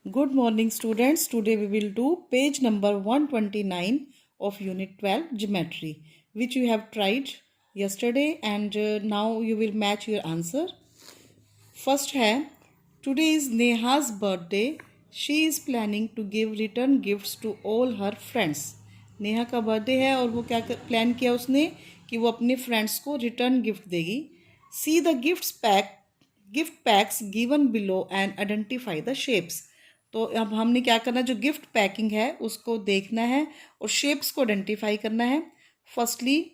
Good morning, students. Today we will do page number 129 of Unit 12 Geometry, which you have tried yesterday and now you will match your answer. First है, today is Neha's birthday. She is planning to give return gifts to all her friends. Neha का birthday है और वो क्या plan किया उसने कि वो अपने फ्रेंड्स को रिटर्न गिफ्ट देगी. See the gift PACS given below and identify the shapes. तो अब हमने क्या करना है, जो गिफ्ट पैकिंग है उसको देखना है और शेप्स को आइडेंटिफाई करना है. Firstly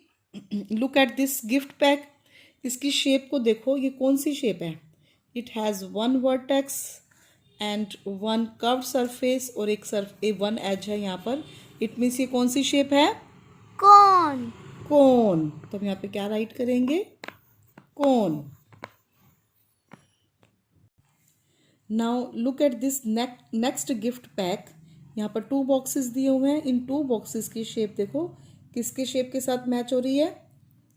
look at this gift pack. इसकी शेप को देखो, ये कौन सी शेप है. It has one vertex and one curve surface और वन एज है यहाँ पर. इट मीन्स ये कौन सी शेप है. कोन. तो हम यहाँ पे क्या राइट करेंगे, cone. Now look at this next gift pack. यहाँ पर 2 बॉक्सेस दिए हुए हैं. इन 2 बॉक्सेस की शेप देखो किसके शेप के साथ मैच हो रही है.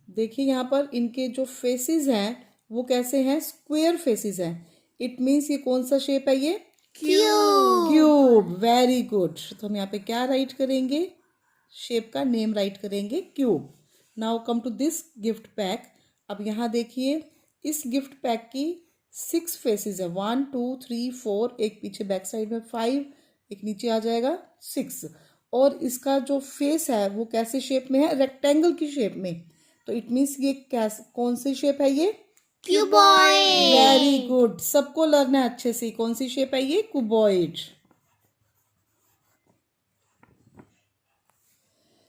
देखिए यहाँ पर इनके जो फेसेस हैं वो कैसे हैं, स्क्वायर फेसेस हैं. इट मीन्स ये कौन सा शेप है, ये क्यूब. Very good. तो हम यहाँ पे क्या राइट करेंगे, शेप का नेम राइट करेंगे, cube. Now come to this gift pack. अब यहाँ देखिए इस गिफ्ट पैक की 6 फेसेस है. 1 2 3 4, एक पीछे बैक साइड में 5, एक नीचे आ जाएगा 6. और इसका जो फेस है वो कैसे शेप में है, रेक्टेंगल की शेप में. तो इट मीन्स ये कौन सी शेप है, ये क्यूबॉइड. Very good. सबको लर्न है अच्छे से. कौन सी शेप है, ये क्यूबॉइड.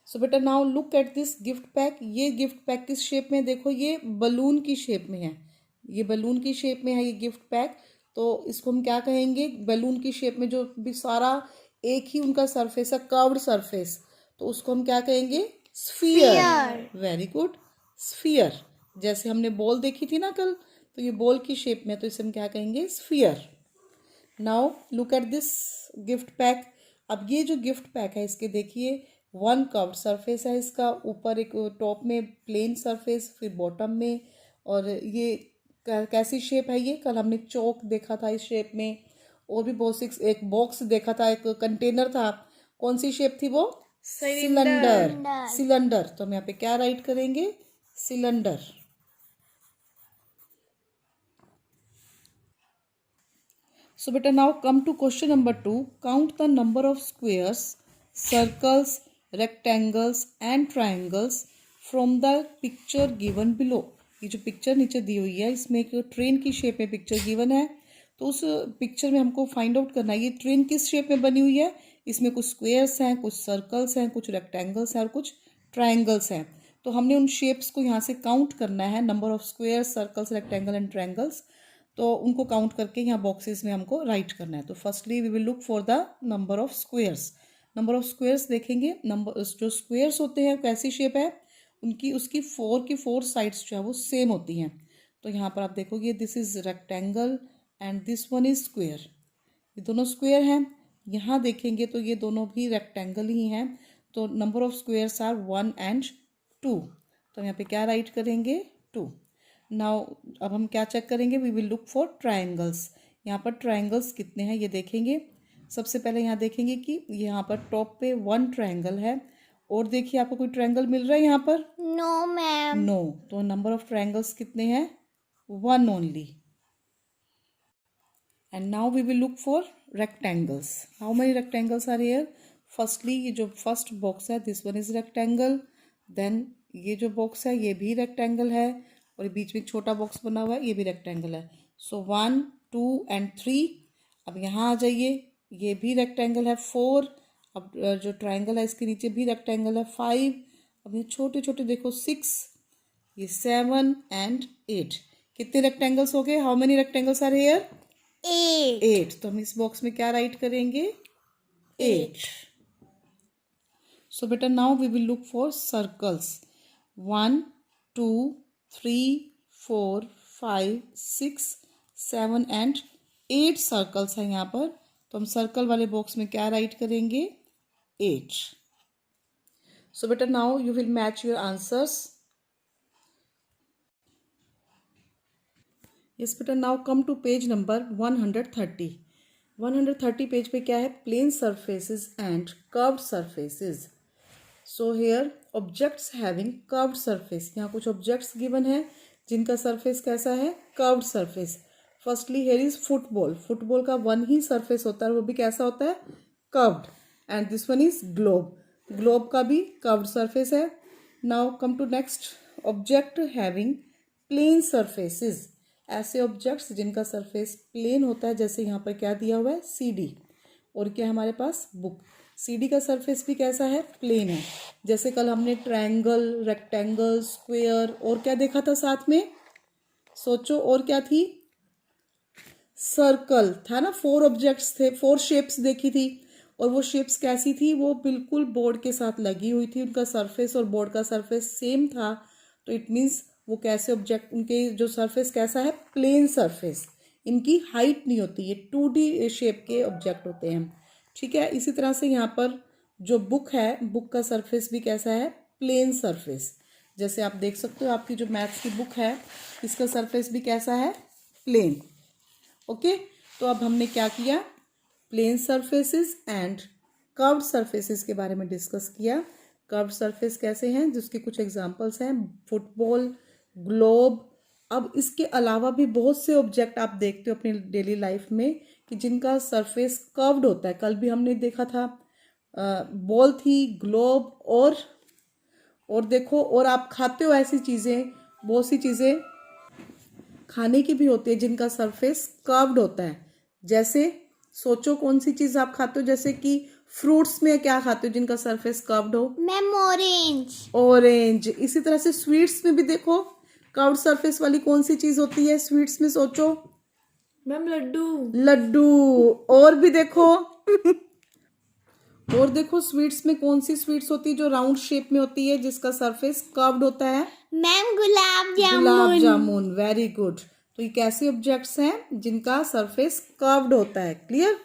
सो बेटा now look at this gift pack. ये गिफ्ट पैक किस शेप में, देखो ये बलून की शेप में है. ये बलून की शेप में है ये गिफ्ट पैक. तो इसको हम क्या कहेंगे, बलून की शेप में जो भी सारा एक ही उनका सरफेस है, कर्व्ड सरफेस, तो उसको हम क्या कहेंगे, स्फीयर. Very good, sphere. जैसे हमने बॉल देखी थी ना कल, तो ये बॉल की शेप में, तो इसे हम क्या कहेंगे, sphere. Now look at this gift pack. अब ये जो गिफ्ट पैक है इसके देखिए 1 कर्व्ड सरफेस है. इसका ऊपर एक टॉप में प्लेन सरफेस, फिर बॉटम में. और ये कैसी शेप है, ये कल हमने चौक देखा था इस शेप में. और भी बहुत एक बॉक्स देखा था, एक कंटेनर था. कौन सी शेप थी वो, सिलेंडर. तो हम यहाँ पे क्या राइट करेंगे, सिलेंडर. सो बेटा now come to question number 2. Count the number of squares, circles, rectangles and triangles from the picture given below. ये जो पिक्चर नीचे दी हुई है इसमें एक ट्रेन की शेप में पिक्चर गिवन है. तो उस पिक्चर में हमको फाइंड आउट करना है ये ट्रेन किस शेप में बनी हुई है. इसमें कुछ स्क्वेयर्स हैं, कुछ सर्कल्स हैं, कुछ रेक्टेंगल्स हैं और कुछ ट्राइंगल्स हैं. तो हमने उन शेप्स को यहाँ से काउंट करना है, number of squares, circles, rectangle and triangles. तो उनको काउंट करके यहाँ बॉक्सेस में हमको राइट करना है. तो firstly we will look for the number of squares. Number of squares देखेंगे. नंबर जो स्क्वेयर्स होते हैं कैसी शेप है उनकी, उसकी 4 की 4 साइड्स जो है वो सेम होती हैं. तो यहाँ पर आप देखोगे this is rectangle and this one is square. ये दोनों स्क्वेयर हैं. यहाँ देखेंगे तो ये दोनों भी रेक्टेंगल ही हैं. तो number of squares are 1 and 2. तो यहाँ पे क्या राइट करेंगे, 2. नाउ अब हम क्या चेक करेंगे, we will look for triangles. यहाँ पर ट्राइंगल्स कितने हैं ये देखेंगे. सबसे पहले यहाँ देखेंगे कि यहाँ पर टॉप पे 1 ट्राइंगल है. और देखिए आपको कोई ट्रायंगल मिल रहा है यहाँ पर, नो मैम. नो. तो नंबर ऑफ ट्रायंगल्स कितने हैं, 1 only. And now we will look for rectangles. How many rectangles are here. Firstly ये जो फर्स्ट बॉक्स है this one is rectangle. Then ये जो बॉक्स है ये भी रेक्टेंगल है. और बीच में छोटा बॉक्स बना हुआ है ये भी रेक्टेंगल है. सो 1 2 एंड 3. अब यहाँ आ जाइए, ये भी रेक्टेंगल है 4. अब जो ट्रायंगल है इसके नीचे भी रेक्टेंगल है 5. अब ये छोटे छोटे देखो 6, ये 7 एंड 8. कितने रेक्टेंगल्स हो गए, how many rectangles are here, 8. तो हम इस बॉक्स में क्या राइट करेंगे, 8. सो बेटा now we will look for circles. 1 2 3 4 5 6 7 and 8 circles हैं यहाँ पर. तो हम सर्कल वाले बॉक्स में क्या राइट करेंगे, 8. So better now you will match your answers. Yes better now come to page number 130. 130 page पे क्या है, plane surfaces and curved surfaces. So here objects having curved surface, यहाँ कुछ ऑब्जेक्ट्स गिवन है जिनका सरफेस कैसा है, curved surface. Firstly here is football. Football का वन ही सरफेस होता है, वो भी कैसा होता है, curved. And this one is globe. Globe का भी कर्व्ड सरफेस है. Now come to next object having plane surfaces. ऐसे ऑब्जेक्ट्स जिनका सरफेस प्लेन होता है, जैसे यहाँ पर क्या दिया हुआ है, सीडी. और क्या हमारे पास, बुक. सीडी का सरफेस भी कैसा है, प्लेन है. जैसे कल हमने ट्रायंगल, रेक्टेंगल, स्क्वायर और क्या देखा था साथ में, सोचो, और क्या थी, सर्कल था ना. 4 ऑब्जेक्ट्स थे, 4 शेप्स देखी थी. और वो शेप्स कैसी थी, वो बिल्कुल बोर्ड के साथ लगी हुई थी. उनका सरफेस और बोर्ड का सरफेस सेम था. तो इट मीन्स वो कैसे ऑब्जेक्ट, उनके जो सरफेस कैसा है, प्लेन सरफेस. इनकी हाइट नहीं होती, ये 2D शेप के ऑब्जेक्ट होते हैं. ठीक है. इसी तरह से यहाँ पर जो बुक है, बुक का सरफेस भी कैसा है, प्लेन सरफेस. जैसे आप देख सकते हो, आपकी जो मैथ्स की बुक है, इसका सरफेस भी कैसा है, प्लेन. ओके. तो अब हमने क्या किया, plane surfaces and curved surfaces के बारे में डिस्कस किया. कर्व्ड सरफेस कैसे हैं, जिसके कुछ एग्जांपल्स हैं, फुटबॉल, ग्लोब. अब इसके अलावा भी बहुत से ऑब्जेक्ट आप देखते हो अपनी डेली लाइफ में कि जिनका सरफेस कर्व्ड होता है. कल भी हमने देखा था, बॉल थी, ग्लोब, और देखो, और आप खाते हो ऐसी चीज़ें, बहुत सी चीज़ें खाने की भी होती है जिनका सरफेस कर्व्ड होता है. जैसे सोचो कौन सी चीज़ आप खाते हो, जैसे कि फ्रूट्स में क्या खाते हो जिनका सरफेस कर्व्ड हो, मैम ऑरेंज. ऑरेंज. इसी तरह से स्वीट्स में भी देखो, कर्व्ड सरफेस वाली कौन सी चीज़ होती है स्वीट्स में, सोचो. मैम लड्डू. लड्डू. और भी देखो और देखो, स्वीट्स में कौन सी स्वीट्स होती है जो राउंड शेप में होती है, जिसका सरफेस कर्व्ड होता है, ma'am gulab jamun. Gulab jamun. Very good. तो ये कैसे ऑब्जेक्ट्स हैं जिनका सरफेस कर्व्ड होता है. Clear.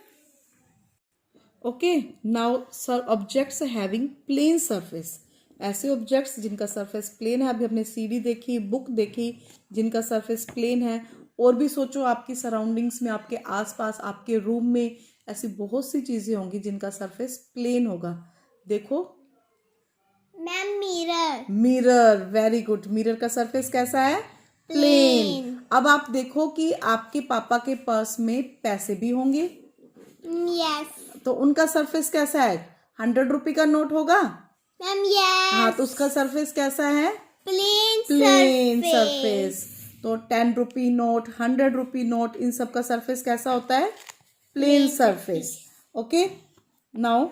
Okay. Now sir objects having plane surface. ऐसे ऑब्जेक्ट्स जिनका सरफेस प्लेन है. अभी हमने सीडी देखी, बुक देखी, जिनका सरफेस प्लेन है. और भी सोचो, आपकी सराउंडिंग्स में, आपके आसपास, आपके रूम में ऐसी बहुत सी चीजें होंगी जिनका सरफेस प्लेन होगा. देखो, ma'am mirror. Mirror. Very good. Mirror का सरफेस कैसा है, प्लेन. अब आप देखो कि आपके पापा के पर्स में पैसे भी होंगे, यस. तो उनका सरफेस कैसा है, 100 रुपये का नोट होगा. Ma'am yes. हाँ, तो उसका सरफेस कैसा है, प्लेन प्लेन सरफेस. तो 10 रुपी नोट, 100 रुपी नोट, इन सब का सरफेस कैसा होता है, प्लेन सरफेस. ओके. नाउ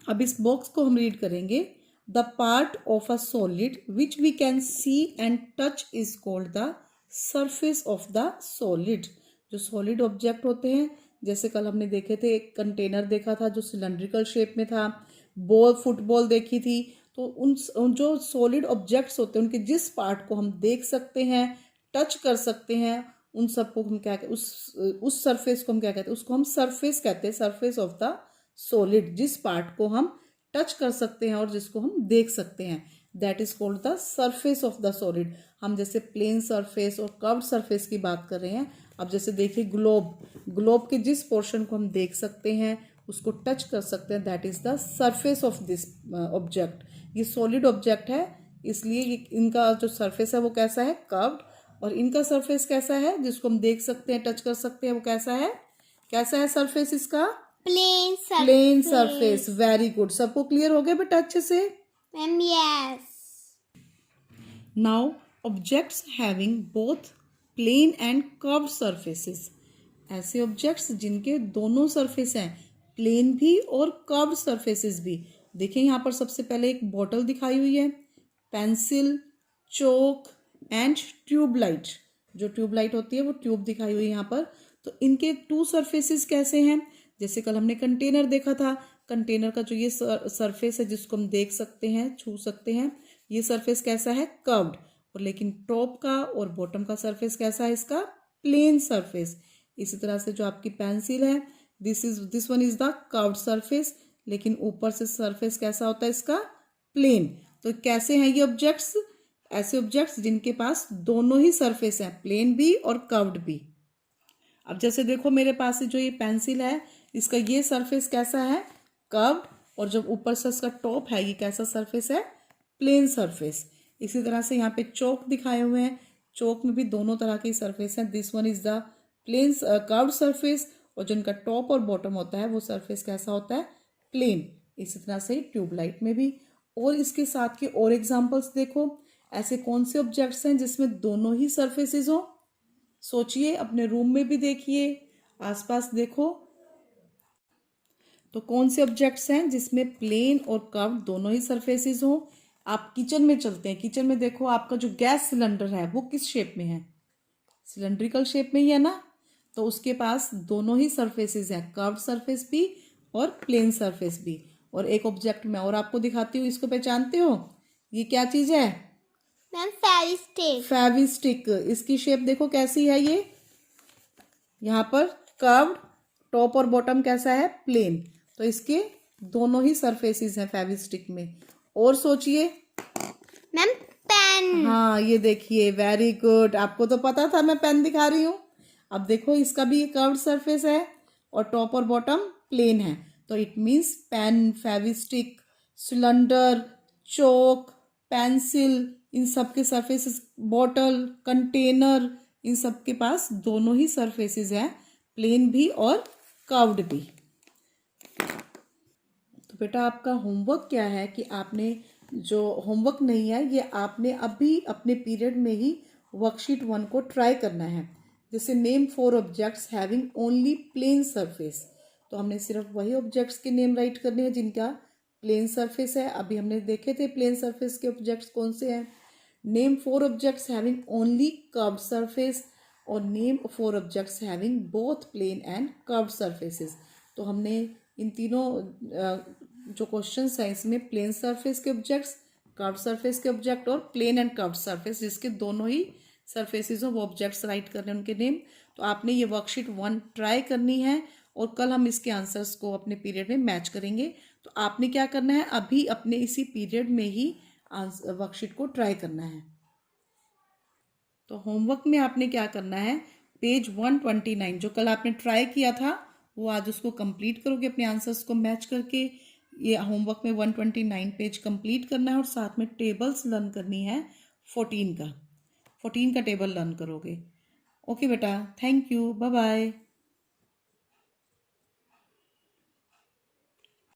अब इस बॉक्स को हम रीड करेंगे. The part of a solid which we can see and touch is called the surface of the solid. जो सॉलिड ऑब्जेक्ट होते हैं, जैसे कल हमने देखे थे, एक कंटेनर देखा था जो सिलेंड्रिकल शेप में था, बॉल, फुटबॉल देखी थी. तो उन जो सॉलिड ऑब्जेक्ट्स होते हैं, उनके जिस पार्ट को हम देख सकते हैं, टच कर सकते हैं, उन सबको हम क्या कहते हैं, उस सरफेस को हम क्या कहते हैं, उसको हम सरफेस कहते हैं. सरफेस ऑफ द सॉलिड, जिस पार्ट को हम टच कर सकते हैं और जिसको हम देख सकते हैं, that is called the surface of the solid. हम जैसे प्लेन सरफेस और कर्व्ड सरफेस की बात कर रहे हैं. अब जैसे देखिए, ग्लोब. ग्लोब के जिस पोर्शन को हम देख सकते हैं, उसको टच कर सकते हैं, that is the surface of this object. ये सॉलिड ऑब्जेक्ट है, इसलिए इनका जो सरफेस है वो कैसा है, कर्व्ड. और इनका सरफेस कैसा है, जिसको हम देख सकते हैं, टच कर सकते हैं, वो कैसा है, कैसा है सरफेस इसका, plane surface. Plane surface. Very good. सबको क्लियर हो गया बेटा अच्छे से. Ma'am yes. Now objects having both plane and curved surfaces. ऐसे ऑब्जेक्ट्स जिनके दोनों सरफेस हैं, प्लेन भी और कर्व्ड सरफेसेस भी. देखें, यहाँ पर सबसे पहले एक बॉटल दिखाई हुई है, पेंसिल, चौक एंड ट्यूबलाइट. जो ट्यूबलाइट होती है वो ट्यूब दिखाई हुई है यहाँ पर. तो इनके 2 सरफेसेस कैसे हैं, जैसे कल हमने कंटेनर देखा था. कंटेनर का जो ये सरफेस है, जिसको हम देख सकते हैं, छू सकते हैं, ये सरफेस कैसा है, कर्व्ड. और लेकिन टॉप का और बॉटम का सरफेस कैसा है इसका, प्लेन सरफेस. इसी तरह से जो आपकी पेंसिल है, this one is the curved surface, लेकिन ऊपर से सरफेस कैसा होता है इसका, प्लेन. तो कैसे हैं ये ऑब्जेक्ट्स, ऐसे ऑब्जेक्ट्स जिनके पास दोनों ही सरफेस हैं, प्लेन भी और कर्व्ड भी. अब जैसे देखो मेरे पास जो ये पेंसिल है, इसका ये सरफेस कैसा है, कर्व्ड, और जब ऊपर से इसका टॉप है ये कैसा सरफेस है, प्लेन सरफेस। इसी तरह से यहाँ पे चौक दिखाए हुए हैं, चौक में भी दोनों तरह की सरफेस है। This one is the plane curved surface, और जो इनका टॉप और बॉटम होता है वो सरफेस कैसा होता है, प्लेन। इसी तरह से ट्यूबलाइट में भी। और इसके साथ के और एग्जांपल्स देखो, ऐसे कौन से ऑब्जेक्ट्स हैं जिसमें दोनों ही सरफेसेस हो। सोचिए, अपने रूम में भी देखिए, आसपास देखो, तो कौन से ऑब्जेक्ट्स हैं जिसमें प्लेन और कर्व दोनों ही सरफेसेस हो। आप किचन में चलते हैं, किचन में देखो आपका जो गैस सिलेंडर है वो किस शेप में है, सिलेंड्रिकल शेप में ही है ना, तो उसके पास दोनों ही सरफेसेस हैं, कर्व सरफेस भी और प्लेन सरफेस भी। और एक ऑब्जेक्ट मैं और आपको दिखाती हूँ, इसको पहचानते हो, ये क्या चीज है, मैम फेविस्टिक। फेविस्टिक। इसकी शेप देखो कैसी है, ये यहाँ पर कर्व्ड, टॉप और बॉटम कैसा है, प्लेन। तो इसके दोनों ही सरफेसेस हैं फेविस्टिक में। और सोचिए, मैम पेन। हाँ ये देखिए, वेरी गुड, आपको तो पता था मैं पेन दिखा रही हूँ। अब देखो इसका भी ये कर्व्ड सरफेस है और टॉप और बॉटम प्लेन है, तो it means pen, Fevistick, cylinder, chalk, pencil, इन सब के सरफेसेस, बॉटल, कंटेनर, इन सब के पास दोनों ही सरफेसेस हैं, प्लेन भी और कर्व्ड भी। तो बेटा आपका होमवर्क क्या है कि आपने, जो होमवर्क नहीं है ये आपने अभी अपने पीरियड में ही वर्कशीट 1 को ट्राई करना है। जैसे name 4 objects having only plane surface, तो हमने सिर्फ वही ऑब्जेक्ट्स के नेम राइट करने हैं जिनका प्लेन सरफेस है। अभी हमने देखे थे प्लेन सरफेस के ऑब्जेक्ट्स कौन से हैं। Name 4 objects having only curved surface, और name 4 objects having both plane and curved surfaces. तो हमने इन तीनों जो क्वेश्चंस हैं इसमें प्लेन सरफेस के ऑब्जेक्ट्स, कर्व्ड सरफेस के ऑब्जेक्ट और प्लेन एंड कर्व्ड सरफेस जिसके दोनों ही सरफेसेस हो वो ऑब्जेक्ट्स राइट करने हैं, उनके नेम। तो आपने ये वर्कशीट 1 ट्राई करनी है और कल हम इसके आंसर्स को अपने पीरियड में मैच करेंगे। तो आपने क्या करना है, अभी अपने इसी पीरियड में ही वर्कशीट को ट्राई करना है। तो होमवर्क में आपने क्या करना है, पेज 129 जो कल आपने ट्राई किया था वो आज उसको कंप्लीट करोगे अपने आंसर्स को मैच करके। ये होमवर्क में 129 पेज कंप्लीट करना है और साथ में टेबल्स लर्न करनी है 14 का टेबल लर्न करोगे। ओके बेटा, थैंक यू, बाय बाय।